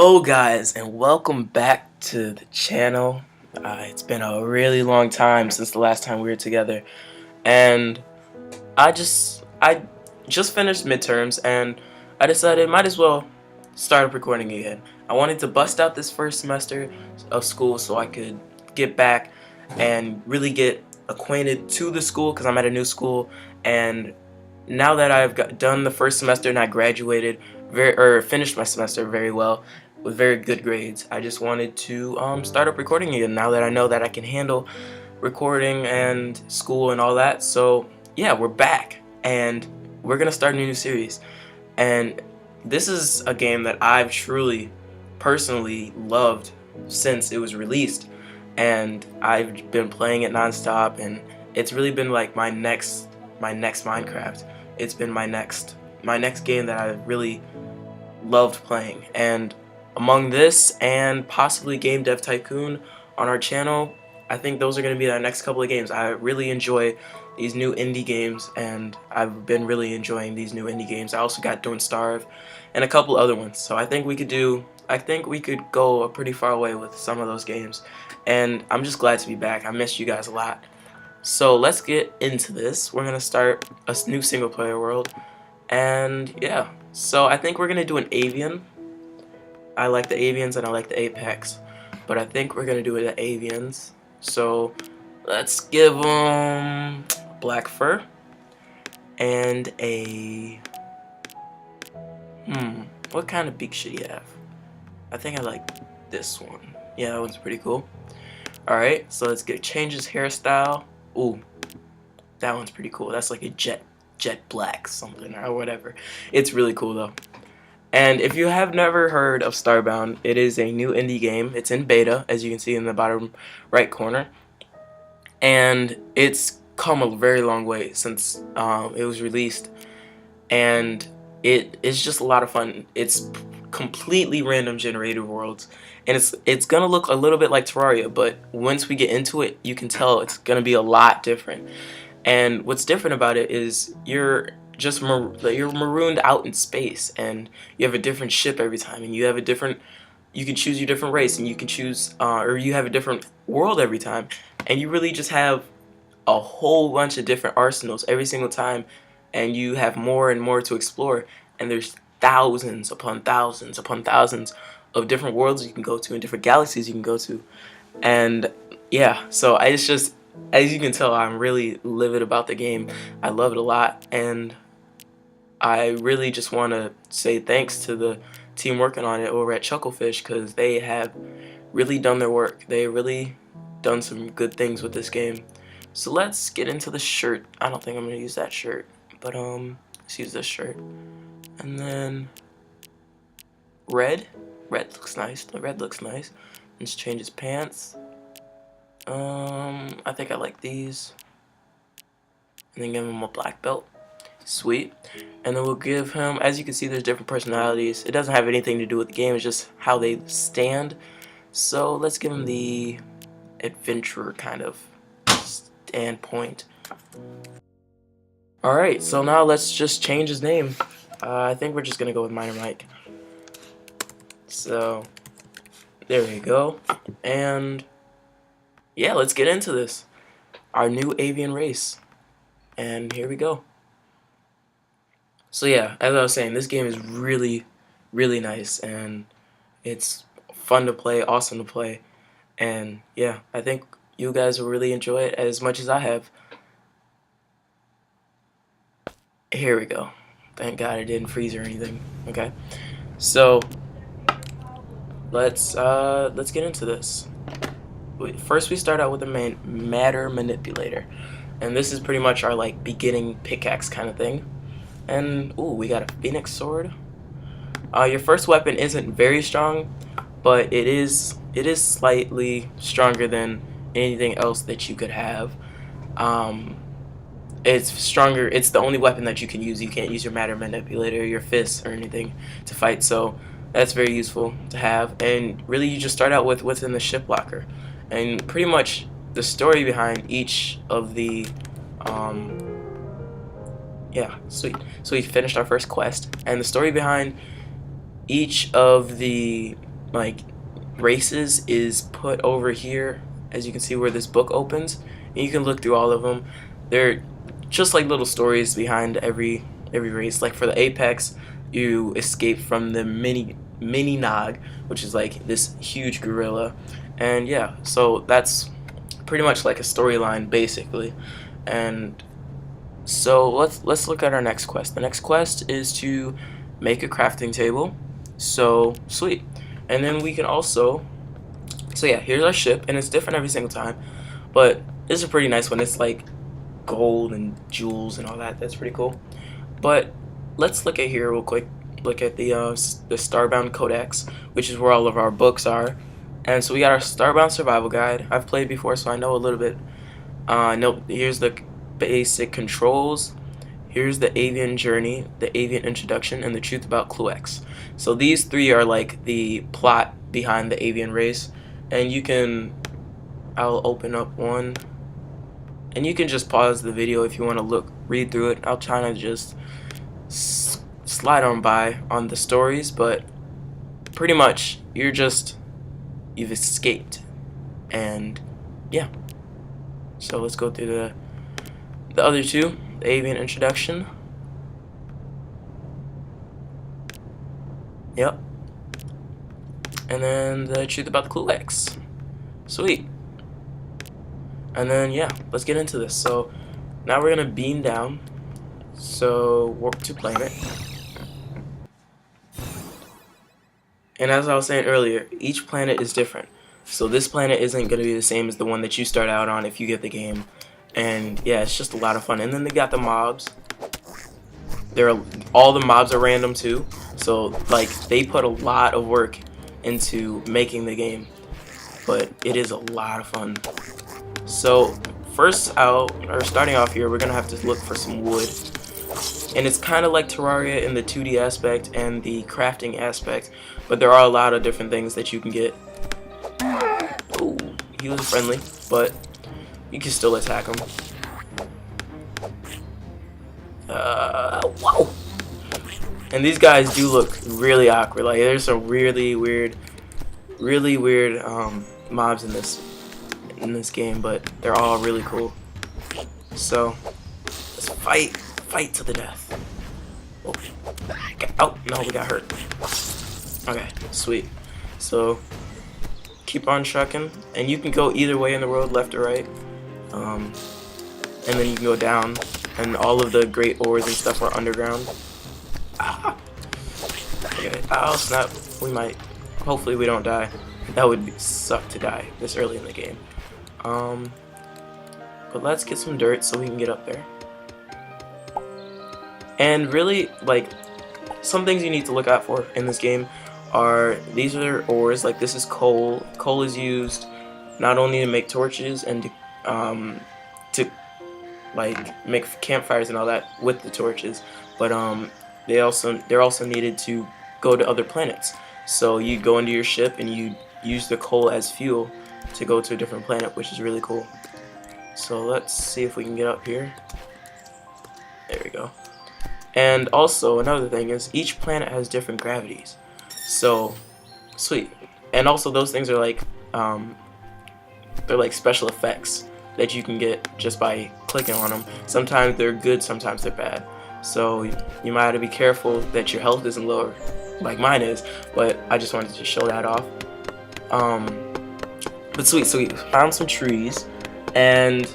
Hello guys, and welcome back to the channel. It's been a really long time since the last time we were together, and I just finished midterms, and I decided might as well start up recording again. I wanted to bust out this first semester of school so I could get back and really get acquainted to the school because I'm at a new school. And now that I've done the first semester and I graduated finished my semester very well with very good grades, I just wanted to start up recording again now that I know that I can handle recording and school and all that. So yeah, we're back and we're gonna start a new series. And this is a game that I've truly personally loved since it was released, and I've been playing it nonstop, and it's really been like my next Minecraft. It's been my next game that I really loved playing. And among this and possibly Game Dev Tycoon on our channel, I think those are going to be our next couple of games. I really enjoy these new indie games, and I've been really enjoying these new indie games. I also got Don't Starve and a couple other ones. So I think we could go a pretty far away with some of those games. And I'm just glad to be back. I missed you guys a lot. So let's get into this. We're gonna start a new single player world, and yeah. So I think we're gonna do an avian. I like the avians and I like the apex, but I think we're gonna do the avians. So let's give them black fur and a what kind of beak should he have? I think I like this one. Yeah, that one's pretty cool. Alright, so let's change his hairstyle. Ooh, that one's pretty cool. That's like a jet black something or whatever. It's really cool though. And if you have never heard of Starbound, it is a new indie game. It's in beta, as you can see in the bottom right corner, and it's come a very long way since it was released, and it is just a lot of fun. It's completely random generated worlds, and it's gonna look a little bit like Terraria, but once we get into it, you can tell it's gonna be a lot different. And what's different about it is you're marooned out in space, and you have a different ship every time, and you can choose your different race, and you can choose or you have a different world every time, and you really just have a whole bunch of different arsenals every single time, and you have more and more to explore, and there's thousands upon thousands upon thousands of different worlds you can go to and different galaxies you can go to. And yeah, so it's just, as you can tell, I'm really livid about the game. I love it a lot, and I really just want to say thanks to the team working on it over at Chucklefish, because they have really done their work. They really done some good things with this game. So let's get into the shirt. I don't think I'm gonna use that shirt, but let's use this shirt. And then red looks nice. The red looks nice. Let's change his pants. I think I like these. And then give him a black belt. Sweet. And then we'll give him, as you can see, there's different personalities. It doesn't have anything to do with the game, it's just how they stand. So let's give him the adventurer kind of standpoint. Alright, so now let's just change his name. I think we're just gonna go with Minor Mike. So there we go. And yeah, let's get into this. Our new avian race. And here we go. So yeah, as I was saying, this game is really, really nice, and it's fun to play, awesome to play. And yeah, I think you guys will really enjoy it as much as I have. Here we go. Thank God it didn't freeze or anything. Okay. So let's get into this. First we start out with the matter manipulator, and this is pretty much our like beginning pickaxe kind of thing. And ooh, we got a phoenix sword. Your first weapon isn't very strong, but it is slightly stronger than anything else that you could have. It's stronger. It's the only weapon that you can use. You can't use your matter manipulator, your fists, or anything to fight. So that's very useful to have. And really, you just start out with what's in the ship locker, and pretty much the story behind each of the yeah, sweet. So we finished our first quest, and the story behind each of the like races is put over here, as you can see where this book opens, and you can look through all of them. They're just like little stories behind every race. Like for the Apex, you escape from the mini Nog, which is like this huge gorilla, and yeah, so that's pretty much like a storyline basically. And so let's look at our next quest. The next quest is to make a crafting table. So sweet. And then we can also, so yeah, here's our ship, and it's different every single time, but it's a pretty nice one. It's like gold and jewels and all that. That's pretty cool. But let's look at here real quick. Look at the Starbound Codex, which is where all of our books are. And so we got our Starbound Survival Guide. I've played before, so I know a little bit. Nope. Here's the basic controls. Here's the Avian Journey, the Avian Introduction, and the Truth About Cluex. So these three are like the plot behind the Avian race. And you can, I'll open up one, and you can just pause the video if you want to read through it. I'll try to just slide on by on the stories, but pretty much you've escaped, and yeah. So let's go through the other two. The Avian Introduction. Yep. And then the Truth About the Cluex. Sweet. And then yeah, let's get into this. So now we're gonna beam down. So warp to planet. And as I was saying earlier, each planet is different. So this planet isn't gonna be the same as the one that you start out on if you get the game. And yeah, it's just a lot of fun. And then they got the mobs. All the mobs are random too. So like they put a lot of work into making the game, but it is a lot of fun. So starting off here, we're gonna have to look for some wood, and it's kind of like Terraria in the 2D aspect and the crafting aspect, but there are a lot of different things that you can get. Ooh, he was friendly, but you can still attack him. Whoa! And these guys do look really awkward. Like there's some really weird mobs in this game, but they're all really cool. So let's fight to the death. Oh no, we got hurt. Okay, sweet. So keep on trucking, and you can go either way in the world, left or right. And then you can go down, and all of the great ores and stuff are underground. Ah. Okay, oh snap, hopefully we don't die. That would suck to die this early in the game. But let's get some dirt so we can get up there. And really, like, some things you need to look out for in this game are, these are ores. Like this is coal. Coal is used not only to make torches and to like make campfires and all that with the torches, but they're also needed to go to other planets. So you go into your ship and you use the coal as fuel to go to a different planet, which is really cool. So let's see if we can get up here. There we go. And also another thing is each planet has different gravities. So sweet. And also those things are like they're like special effects that you can get just by clicking on them. Sometimes they're good, sometimes they're bad. So you might have to be careful that your health isn't lower, like mine is, but I just wanted to show that off. But sweet, so we found some trees, and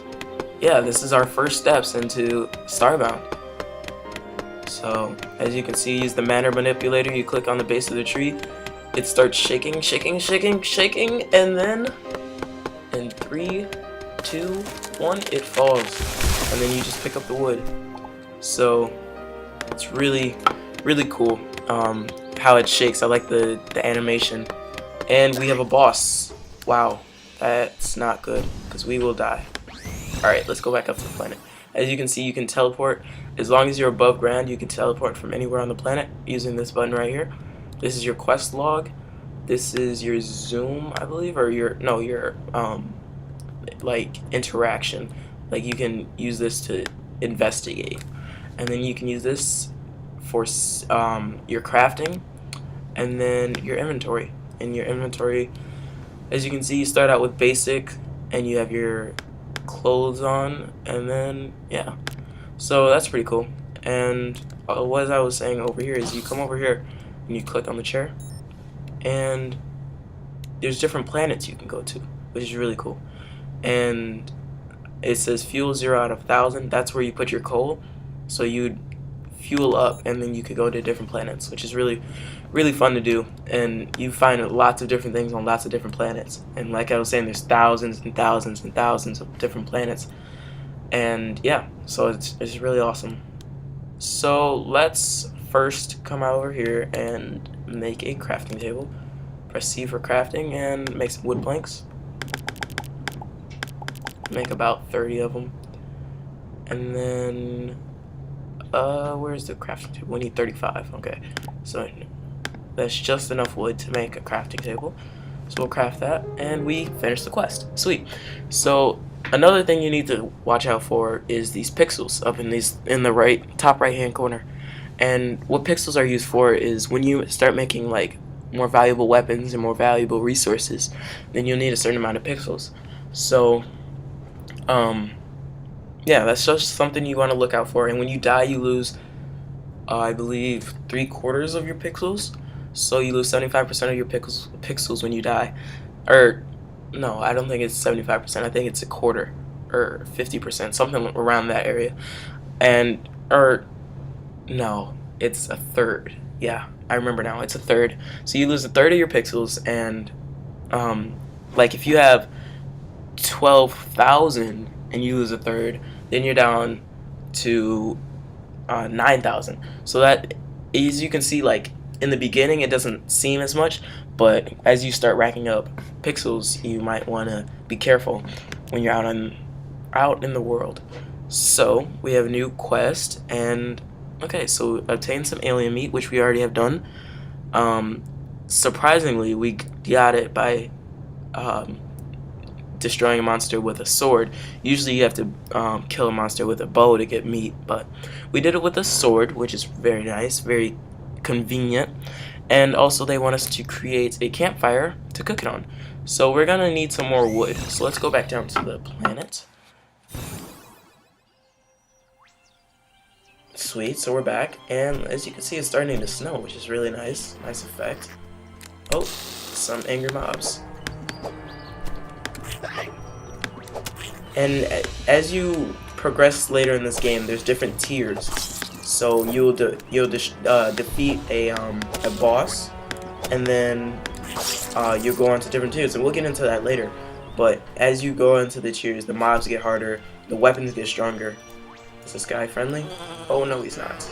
yeah, this is our first steps into Starbound. So as you can see, use the manner manipulator. You click on the base of the tree, it starts shaking, and then in 3, 2, 1, it falls, and then you just pick up the wood. So it's really cool how it shakes. I like the animation. And we have a boss. Wow, that's not good, because we will die. Alright, let's go back up to the planet. As you can see, you can teleport. As long as you're above ground, you can teleport from anywhere on the planet using this button right here. This is your quest log. This is your zoom, I believe, or your like interaction. Like you can use this to investigate, and then you can use this for your crafting, and then your inventory. in your inventory. As you can see, you start out with basic, and you have your clothes on, and then yeah, so that's pretty cool. And what I was saying over here is you come over here and you click on the chair, and there's different planets you can go to, which is really cool. And it says fuel 0 out of 1,000. That's where you put your coal, so you'd fuel up, and then you could go to different planets, which is really fun to do. And you find lots of different things on lots of different planets, and like I was saying, there's thousands and thousands and thousands of different planets. And yeah, so it's really awesome. So let's first come over here and make a crafting table. Press C for crafting and make some wood planks. Make about 30 of them. And then where's the crafting table? We need 35. Okay, so that's just enough wood to make a crafting table. So we'll craft that, and we finish the quest. Sweet. So another thing you need to watch out for is these pixels up in the top right hand corner. And what pixels are used for is when you start making like more valuable weapons and more valuable resources, then you'll need a certain amount of pixels. So yeah, that's just something you want to look out for. And when you die, you lose I believe 3/4 of your pixels. So you lose 75% of your pixels when you die. Or no, I don't think it's 75%. I think it's a quarter or 50%, something around that area. And or no, it's a third. Yeah, I remember now. It's a third. So you lose a third of your pixels, and like if you have 12,000 and you lose a third, then you're down to 9,000. So that, as you can see, like in the beginning it doesn't seem as much, but as you start racking up pixels, you might want to be careful when you're out in the world. So we have a new quest, and okay, so obtain some alien meat, which we already have done. Surprisingly, we got it by destroying a monster with a sword. Usually you have to kill a monster with a bow to get meat, but we did it with a sword, which is very nice, very convenient. And also they want us to create a campfire to cook it on. So we're gonna need some more wood. So let's go back down to the planet. Sweet, so we're back, and as you can see, it's starting to snow, which is really nice. Nice effect. Oh, some angry mobs. And as you progress later in this game, there's different tiers. So you'll defeat a boss, and then you'll go on to different tiers, and we'll get into that later. But as you go into the tiers, the mobs get harder, the weapons get stronger. Is this guy friendly? Oh no, he's not.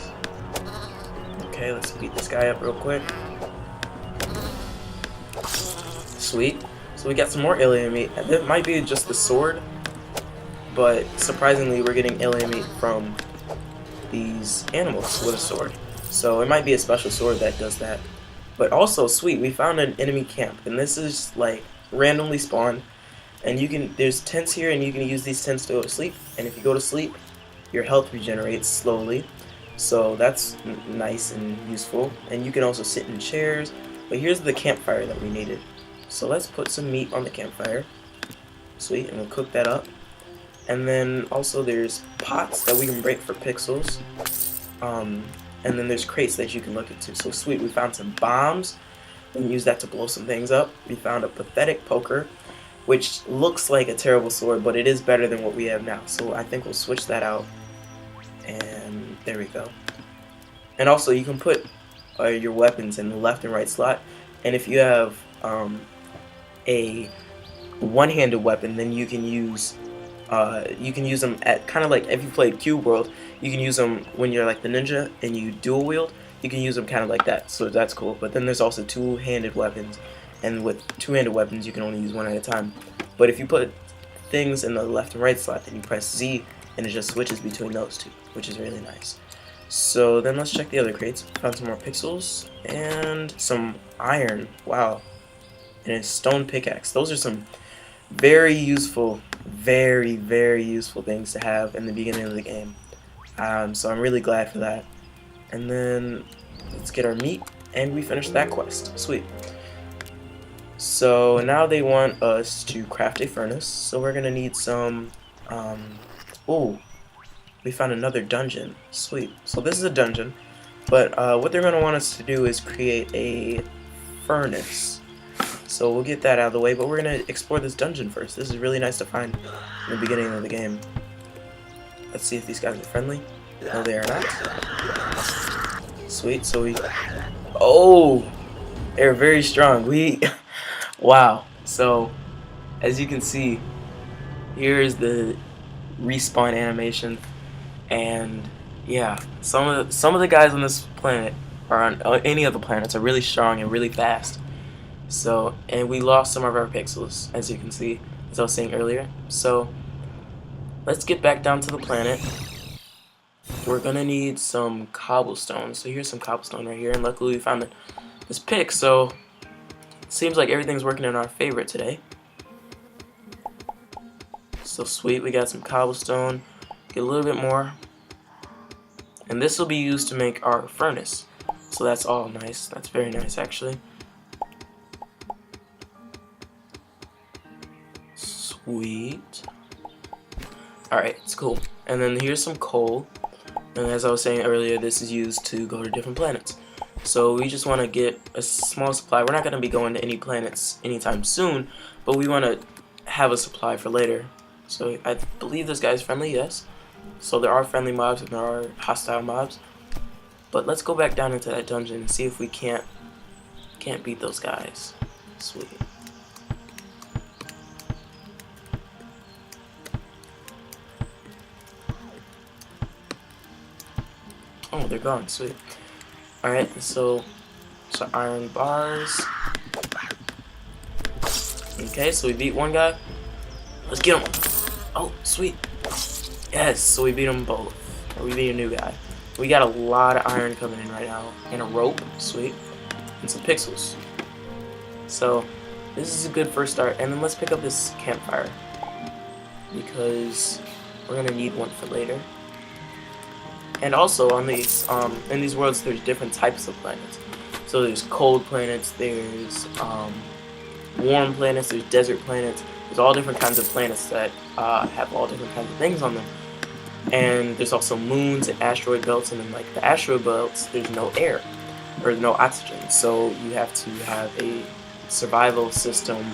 Okay, let's beat this guy up real quick. Sweet. So we got some more alien meat. It might be just the sword, but surprisingly we're getting alien meat from these animals with a sword. So it might be a special sword that does that. But also, sweet, we found an enemy camp, and this is like randomly spawned. And there's tents here, and you can use these tents to go to sleep. And if you go to sleep, your health regenerates slowly. So that's nice and useful. And you can also sit in chairs. But here's the campfire that we needed. So let's put some meat on the campfire. Sweet, and we'll cook that up. And then also there's pots that we can break for pixels. And then there's crates that you can look into. So sweet, we found some bombs. We can use that to blow some things up. We found a pathetic poker, which looks like a terrible sword, but it is better than what we have now. So I think we'll switch that out. And there we go. And also you can put your weapons in the left and right slot. And if you have a one-handed weapon, then you can use them at kind of like if you played Cube World, you can use them when you're like the ninja and you dual wield. You can use them kind of like that, so that's cool. But then there's also two-handed weapons, and with two-handed weapons you can only use one at a time. But if you put things in the left and right slot, then you press Z and it just switches between those two, which is really nice. So then let's check the other crates. Found some more pixels and some iron. Wow. And a stone pickaxe. Those are some very useful, very useful things to have in the beginning of the game. So I'm really glad for that. And then let's get our meat, and we finished that quest. Sweet. So now they want us to craft a furnace. So we're gonna need some. Oh, we found another dungeon. Sweet. So this is a dungeon, but what they're gonna want us to do is create a furnace. So we'll get that out of the way, but we're gonna explore this dungeon first. This is really nice to find in the beginning of the game. Let's see if these guys are friendly. No, they are not. Sweet. So we. Oh, they're very strong. Wow. So as you can see, here is the respawn animation, and yeah, some of the guys on this planet, or on any of the planets, are really strong and really fast. So, and we lost some of our pixels, as you can see, as I was saying earlier. So let's get back down to the planet. We're gonna need some cobblestone. So here's some cobblestone right here, and luckily we found this pick. So it seems like everything's working in our favor today. So sweet, we got some cobblestone. Get a little bit more, and this will be used to make our furnace. So that's all nice. That's very nice, actually. Sweet. Alright, it's cool. And then here's some coal. And as I was saying earlier, this is used to go to different planets. So we just want to get a small supply. We're not going to be going to any planets anytime soon, but we want to have a supply for later. So I believe this guy's friendly, yes. So there are friendly mobs and there are hostile mobs. But let's go back down into that dungeon and see if we can't beat those guys. Sweet. Oh, they're gone. Sweet. Alright, so iron bars. Okay, so we beat one guy. Let's get him. Oh, sweet. Yes, so we beat them both. Or we beat a new guy. We got a lot of iron coming in right now. And a rope. Sweet. And some pixels. So this is a good first start. And then let's pick up this campfire, because we're going to need one for later. And also on these in these worlds, there's different types of planets. So there's cold planets, there's warm planets, there's desert planets. There's all different kinds of planets that have all different kinds of things on them. And there's also moons and asteroid belts, and in like the asteroid belts, there's no air or no oxygen. So you have to have a survival system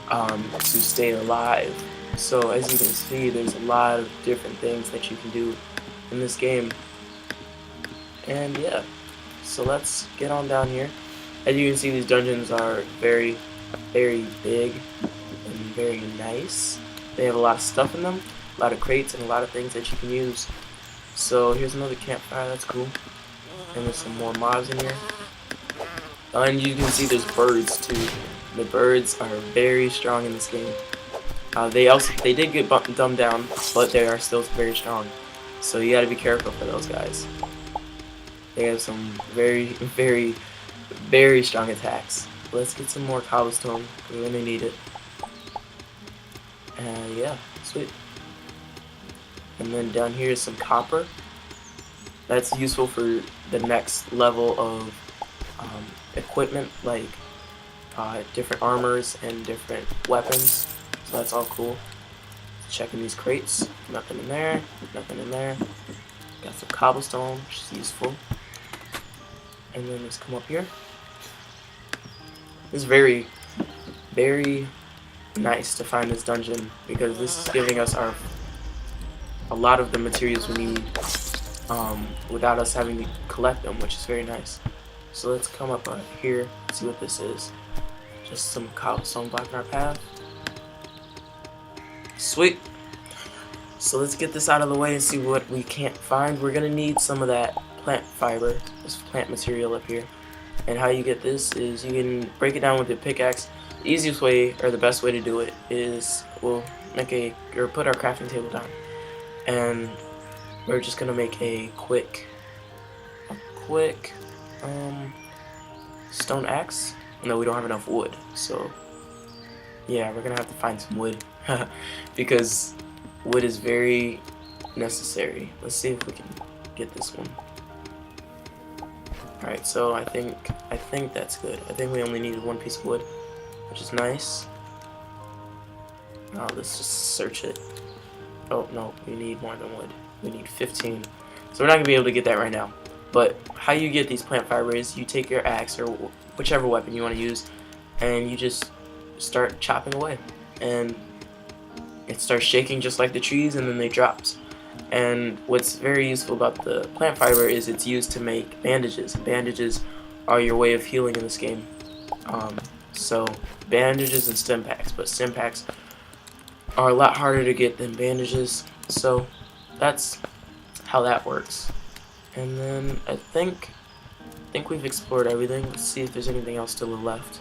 to stay alive. So as you can see, there's a lot of different things that you can do in this game. And yeah, so let's get on down here. As you can see, these dungeons are very, very big and very nice. They have a lot of stuff in them, a lot of crates and a lot of things that you can use. So here's another campfire, that's cool. And there's some more mobs in here. And you can see there's birds too. The birds are very strong in this game. They did get dumbed down, but they are still very strong. So you gotta be careful for those guys. They have some very, very, very strong attacks. Let's get some more cobblestone. We're gonna need it. Yeah, sweet. And then down here is some copper. That's useful for the next level of equipment, like different armors and different weapons. So that's all cool. Checking these crates. Nothing in there. Nothing in there. Got some cobblestone, which is useful. And then let's come up here. It's very, very nice to find this dungeon, because this is giving us a lot of the materials we need without us having to collect them, which is very nice. So let's come up here, see what this is. Just some cobblestone blocking our path. Sweet. So let's get this out of the way and see what we can't find. We're gonna need some of that plant fiber, this plant material up here. And how you get this is you can break it down with your pickaxe. The easiest way, or the best way to do it, is we'll put our crafting table down, and we're just gonna make a quick stone axe. No, we don't have enough wood, so yeah, we're gonna have to find some wood because wood is very necessary. Let's see if we can get this one. Alright, so I think that's good. I think we only needed one piece of wood. which is nice. Now let's just search it. Oh no, we need more than wood. We need 15. So we're not gonna be able to get that right now. But how you get these plant fiber is you take your axe or whichever weapon you want to use, and you just start chopping away, and it starts shaking just like the trees, and then they drops. And what's very useful about the plant fiber is it's used to make bandages. Bandages are your way of healing in this game. So bandages and stim packs, but stim packs are a lot harder to get than bandages. So that's how that works. And then I think we've explored everything. Let's see if there's anything else still left.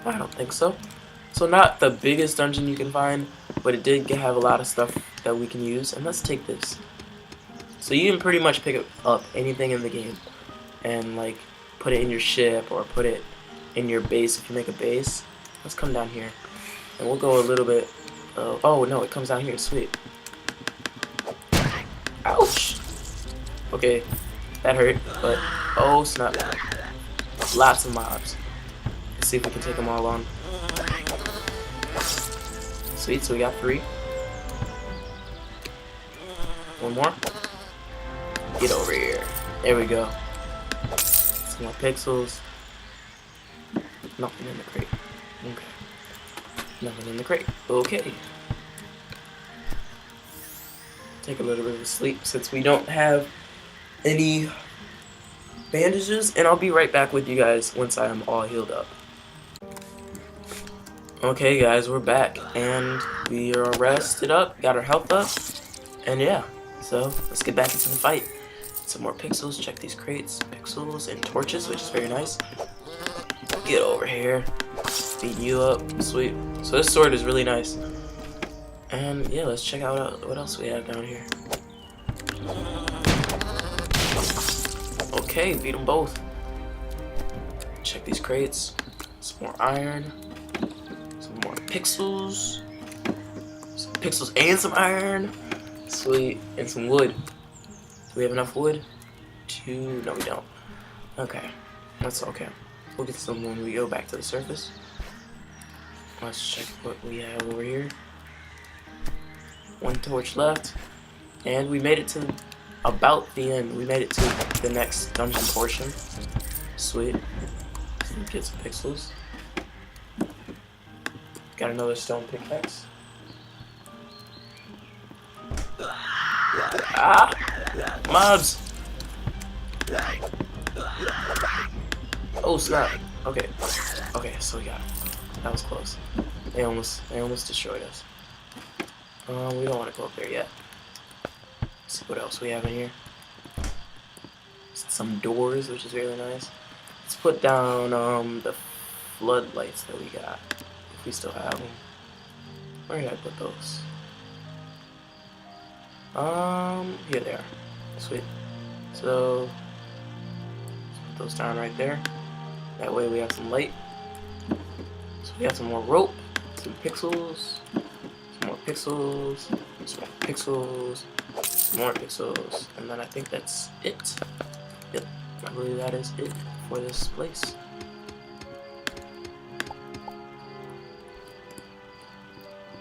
I don't think so. So not the biggest dungeon you can find, but it did have a lot of stuff that we can use. And let's take this. So you can pretty much pick up anything in the game and like put it in your ship or put it in your base if you make a base. Let's come down here and we'll go a little bit. Oh no, it comes down here. Sweet. Ouch. Okay, that hurt, but oh snap. Lots of mobs. Let's see if we can take them all on. Sweet, so we got 3. One more. Get over here. There we go. Some more pixels. Nothing in the crate. Okay. Nothing in the crate. Okay. Take a little bit of a sleep since we don't have any bandages, and I'll be right back with you guys once I am all healed up. Okay guys, we're back and we are rested up, got our health up, and yeah, so let's get back into the fight. Some more pixels, check these crates, pixels and torches, which is very nice. Get over here, beating you up, sweet. So this sword is really nice. And yeah, let's check out what else we have down here. Okay, beat them both. Check these crates. Some more iron. Some more pixels. Some pixels and some iron. Sweet. And some wood. Do we have enough wood? No, we don't. Okay. That's okay. We'll get some when we go back to the surface. Let's check what we have over here. 1 torch left, and we made it to about the end. We made it to the next dungeon portion. Sweet. Get some pixels. Got another stone pickaxe. Ah! Mobs! Oh snap! Okay. Okay, so we got it. That was close. They almost destroyed us. We don't want to go up there yet. Let's see what else we have in here. Some doors, which is really nice. Let's put down the floodlights that we got, if we still have them. Where did I put those? Here they are. Sweet. So let's put those down right there. That way we have some light. So we got some more rope, some pixels. More pixels, some more pixels, some more pixels, and then I think that's it. Yep, I believe that is it for this place.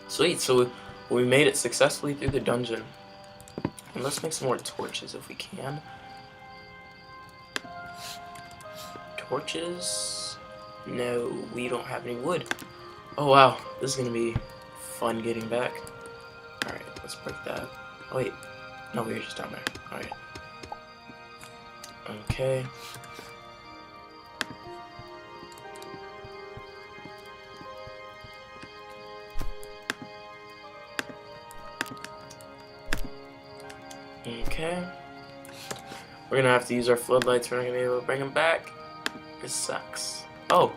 Sweet, so we made it successfully through the dungeon. And let's make some more torches if we can. Torches? No, we don't have any wood. Oh wow, this is gonna be fun getting back. Alright, let's break that. Oh wait. No, we were just down there. Alright. Okay. Okay. We're gonna have to use our floodlights. We're not gonna be able to bring them back. This sucks. Oh.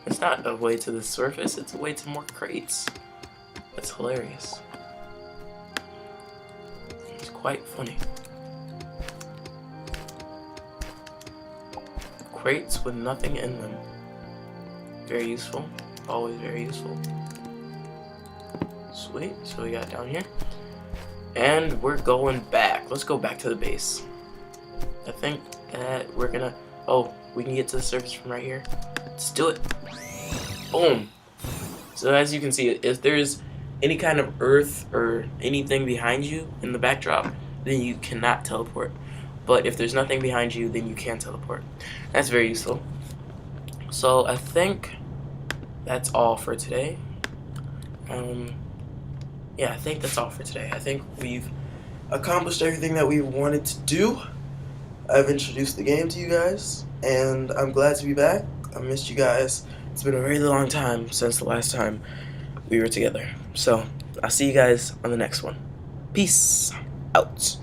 It's not a way to the surface, it's a way to more crates. That's hilarious. It's quite funny. Crates with nothing in them. Very useful. Always very useful. Sweet, so we got down here. And we're going back. Let's go back to the base. I think that we're gonna... Oh, We can get to the surface from right here. Let's do it. Boom. So as you can see, if there's any kind of earth or anything behind you in the backdrop, then you cannot teleport. But if there's nothing behind you, then you can teleport. That's very useful. So I think that's all for today. Yeah, I think that's all for today. I think we've accomplished everything that we wanted to do. I've introduced the game to you guys, and I'm glad to be back. I missed you guys. It's been a very long time since the last time we were together. So, I'll see you guys on the next one. Peace out.